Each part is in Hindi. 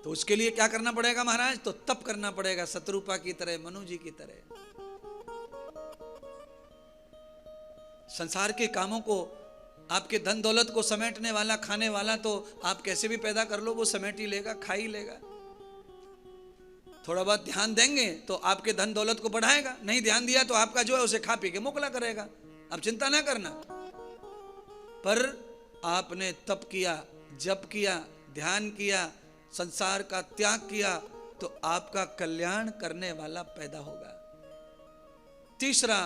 तो उसके लिए क्या करना पड़ेगा महाराज? तो तप करना पड़ेगा, शत्रुपा की तरह, मनु जी की तरह। संसार के कामों को, आपके धन दौलत को समेटने वाला, खाने वाला तो आप कैसे भी पैदा कर लो, वो समेट ही लेगा, खा ही लेगा। थोड़ा बहुत ध्यान देंगे तो आपके धन दौलत को बढ़ाएगा, नहीं ध्यान दिया तो आपका जो है उसे खा पी के मोकला करेगा। अब चिंता ना करना। पर आपने तप किया, जप किया, ध्यान किया, संसार का त्याग किया, तो आपका कल्याण करने वाला पैदा होगा। तीसरा,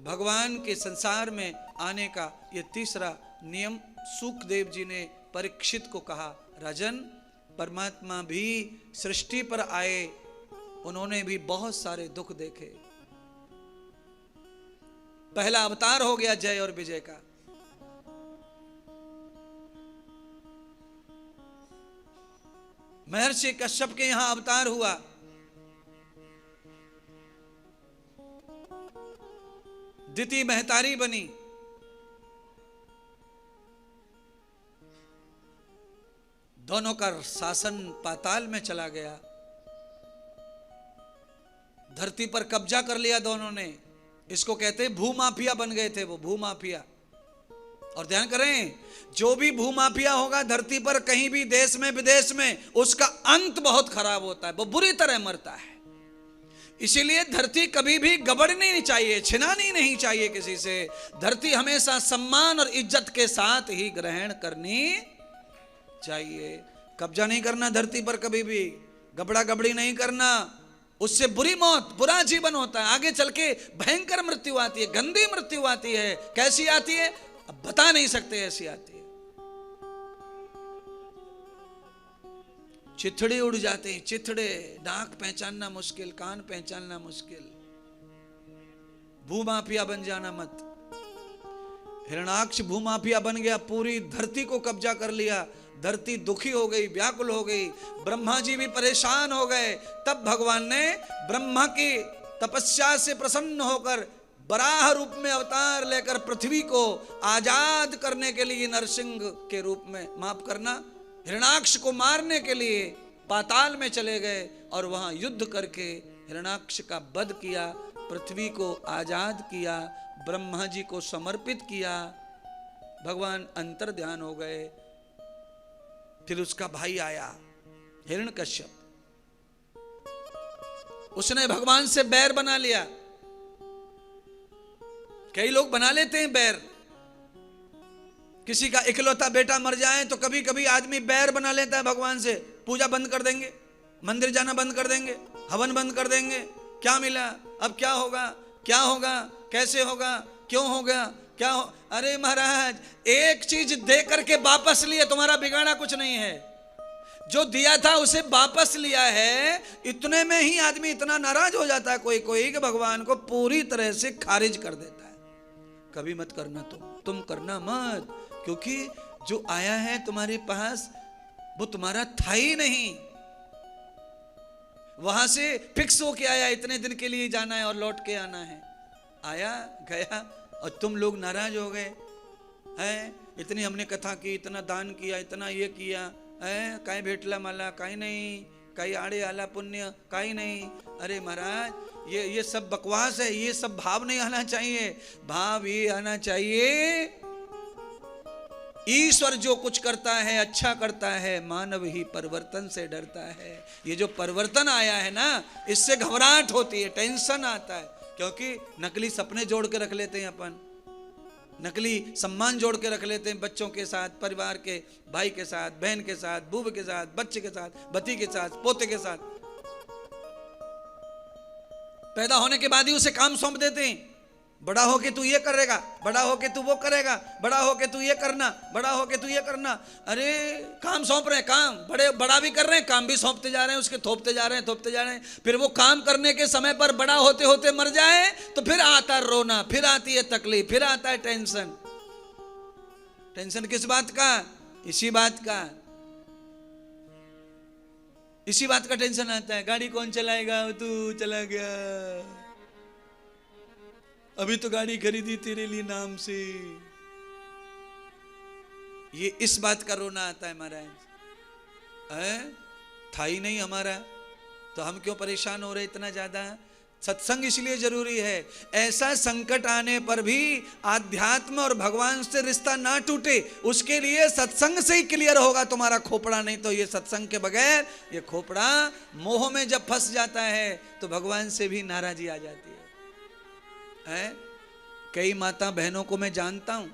भगवान के संसार में आने का यह तीसरा नियम सूकदेव जी ने परीक्षित को कहा, राजन, परमात्मा भी सृष्टि पर आए, उन्होंने भी बहुत सारे दुख देखे। पहला अवतार हो गया जय और विजय का। महर्षि कश्यप के यहां अवतार हुआ, दिति महतारी बनी, दोनों का शासन पाताल में चला गया, धरती पर कब्जा कर लिया दोनों ने। इसको कहते भूमाफिया बन गए थे वो, भूमाफिया। और ध्यान करें, जो भी भूमाफिया होगा धरती पर, कहीं भी देश में विदेश में, उसका अंत बहुत खराब होता है, वो बुरी तरह मरता है। इसीलिए धरती कभी भी गबड़नी नहीं चाहिए, छिनानी नहीं चाहिए किसी से। धरती हमेशा सम्मान और इज्जत के साथ ही ग्रहण करनी चाहिए। कब्जा नहीं करना धरती पर, कभी भी गबड़ा गबड़ी नहीं करना, उससे बुरी मौत, बुरा जीवन होता है। आगे चल के भयंकर मृत्यु आती है, गंदी मृत्यु आती है। कैसी आती है अब बता नहीं सकते, ऐसी आती है। चिथड़े उड़ जाते हैं, चिथड़े, नाक पहचानना मुश्किल, कान पहचानना मुश्किल। भूमाफिया बन जाना मत। हिरणाक्ष भूमाफिया बन गया, पूरी धरती को कब्जा कर लिया। धरती दुखी हो गई, व्याकुल हो गई, ब्रह्मा जी भी परेशान हो गए। तब भगवान ने ब्रह्मा की तपस्या से प्रसन्न होकर बराह रूप में अवतार लेकर पृथ्वी को आजाद करने के लिए नरसिंह के रूप में, माफ करना, हिरणाक्ष को मारने के लिए पाताल में चले गए और वहां युद्ध करके हिरणाक्ष का वध किया, पृथ्वी को आजाद किया, ब्रह्मा जी को समर्पित किया। भगवान अंतर ध्यान हो गए। फिर उसका भाई आया हिरण्यकश्यप, उसने भगवान से बैर बना लिया। कई लोग बना लेते हैं बैर, किसी का इकलौता बेटा मर जाए तो कभी कभी आदमी बैर बना लेता है भगवान से। पूजा बंद कर देंगे, मंदिर जाना बंद कर देंगे, हवन बंद कर देंगे। क्या मिला, अब क्या होगा, क्या होगा, कैसे होगा, क्यों होगा, क्या हो? अरे महाराज, एक चीज दे करके वापस लिए, तुम्हारा बिगाड़ा कुछ नहीं है। जो दिया था उसे वापस लिया है, इतने में ही आदमी इतना नाराज हो जाता है कोई कोई कि भगवान को पूरी तरह से खारिज कर देता है। कभी मत करना, तुम करना मत, क्योंकि जो आया है तुम्हारे पास वो तुम्हारा था ही नहीं। वहां से फिक्स होके आया, इतने दिन के लिए जाना है और लौट के आना है। आया गया और तुम लोग नाराज हो गए हैं। इतनी हमने कथा की, इतना दान किया, इतना ये किया है, काई भेटला माला, काई नहीं, काई आड़े आला पुण्य, काई नहीं। अरे महाराज, ये सब बकवास है, ये सब भाव नहीं आना चाहिए। भाव ये आना चाहिए, ईश्वर जो कुछ करता है अच्छा करता है, मानव ही परिवर्तन से डरता है। ये जो परिवर्तन आया है ना, इससे घबराहट होती है, टेंशन आता है। क्योंकि नकली सपने जोड़ के रख लेते हैं अपन, नकली सम्मान जोड़ के रख लेते हैं बच्चों के साथ, परिवार के, भाई के साथ, बहन के साथ, बूब के साथ, बच्चे के साथ, बती के साथ, पोते के साथ। पैदा होने के बाद ही उसे काम सौंप देते हैं। बड़ा होके तू ये करेगा, बड़ा होके तू वो करेगा, बड़ा होके तू ये करना, बड़ा होके तू ये करना। अरे काम सौंप रहे हैं, काम बड़ा भी कर रहे हैं, काम भी सौंपते जा रहे हैं, उसके थोपते जा रहे हैं, थोपते जा रहे हैं। फिर वो काम करने के समय पर बड़ा होते होते मर जाए तो फिर आता रोना, फिर आती है तकलीफ, फिर आता है टेंशन। टेंशन किस बात का? इसी बात का, इसी बात का टेंशन आता है। गाड़ी कौन चलाएगा? तू चला गया, अभी तो गाड़ी खरीदी तेरे लिए नाम से। ये इस बात का रोना आता है महाराज। था ही नहीं हमारा, तो हम क्यों परेशान हो रहे इतना ज्यादा। सत्संग इसलिए जरूरी है, ऐसा संकट आने पर भी आध्यात्म और भगवान से रिश्ता ना टूटे, उसके लिए सत्संग से ही क्लियर होगा तुम्हारा खोपड़ा। नहीं तो ये सत्संग के बगैर ये खोपड़ा मोह में जब फंस जाता है तो भगवान से भी नाराजी आ जाती है। कई माता बहनों को मैं जानता हूं,